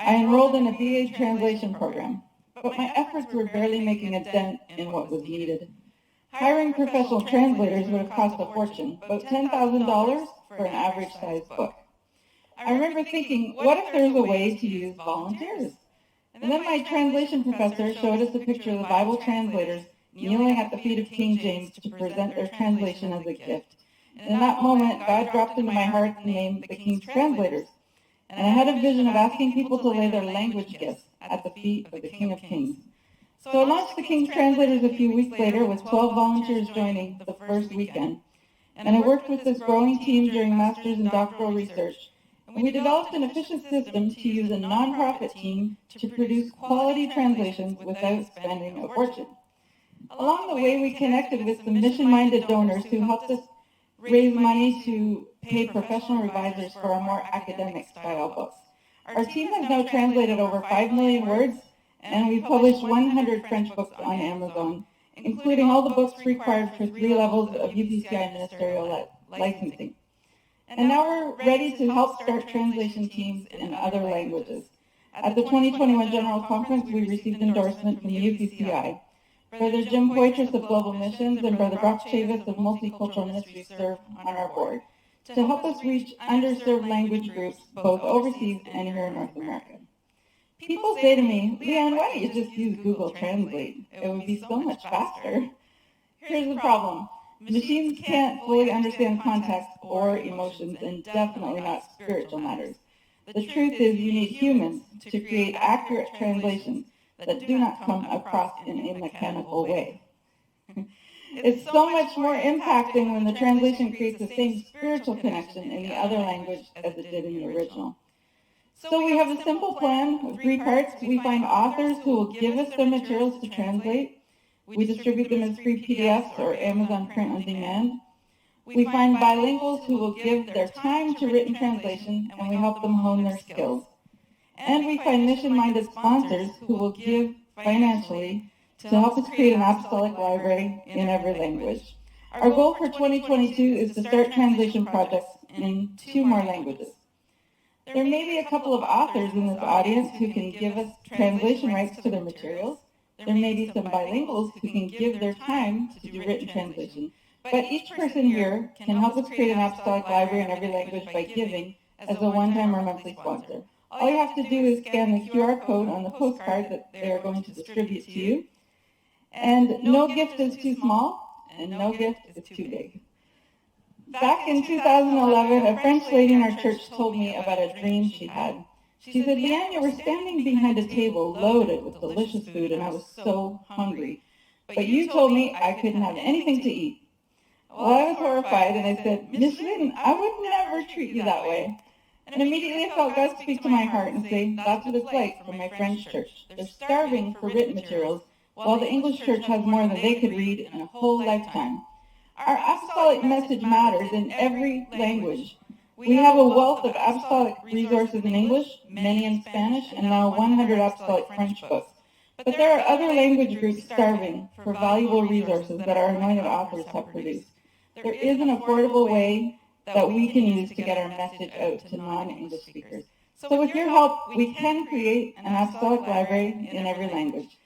I enrolled in a BA translation program, but my efforts were barely making a dent in what was needed. Hiring professional translators would have cost a fortune, about $10,000 for an average-sized book. I remember thinking, what if there's a way to use volunteers? And then my translation professor showed us a picture of the Bible translators kneeling at the feet of King James to present their translation as a gift. And in that moment, God dropped into my heart the name the King's Translators. And I had a vision of asking people to lay their language gifts at the feet of the King of Kings. So I launched the King's Translators a few weeks later with 12 volunteers joining the first weekend. And I worked with this growing team during master's and doctoral research. And we developed an efficient system to use a nonprofit team to produce quality translations without spending a fortune. Along the way, we connected with some mission-minded donors who helped us raise money to pay professional revisers for our more academic-style books. Our team has now translated over 5 million words, and we've published 100 French books on Amazon, including all the books required for 3 levels of UPCI ministerial licensing. And now we're ready to help start translation teams in other languages. At the 2021 General Conference, we received endorsement from the UPCI. Brother Jim Poitras of Global Missions and Brother Brock Chavis of Multicultural Ministries serve on our board to help us reach underserved language groups both overseas and here in North America. People say to me, Leanne, why don't you just use Google Translate? It would be so much faster. Here's the problem. Machines can't fully understand context or emotions, and definitely not spiritual matters. The truth is you need humans to create accurate translations that do not come across in a mechanical way. It's so much more impacting when the translation creates the same spiritual connection in the other language as it did in the original. So we have a simple plan of 3 parts. We find authors who will give us their materials to translate. We distribute them as free PDFs or Amazon Print on Demand. We find bilinguals who will give their time to written translation, and we help them hone their skills. And we find mission-minded sponsors who will give financially to help us create an apostolic library in every language. Our goal for 2022 is to start translation projects in 2 more languages. There may be a couple of authors in this audience who can give us translation rights to their materials. There may be some bilinguals who can give their time to do written translation. But each person here can help us create an apostolic library in every language by giving as a one-time or monthly sponsor. All you have to do is scan the QR code on the postcard that they are going to distribute to you. And no gift is too small, and no gift is too big. Back in 2011, a French lady in our church told me about a dream she had. She said, Leanne, you were standing behind a table loaded with delicious food, and I was so hungry. But you told me I couldn't have anything to eat. Well, I was horrified, and I said, Miss Lynn, I would never treat you that way. And immediately I felt God speak to my heart and say, that's what it's like for my French church. They're starving for written materials, while the English church has more than they could read in a whole lifetime. Our apostolic message matters in every language. We have a wealth of apostolic resources in English, many in Spanish, and now 100 apostolic French books. But there are other language groups starving for valuable resources that our anointed authors have produced. There is an affordable way that we can use to get our message out to non-English speakers. So with your help, we can create an apostolic library in every language.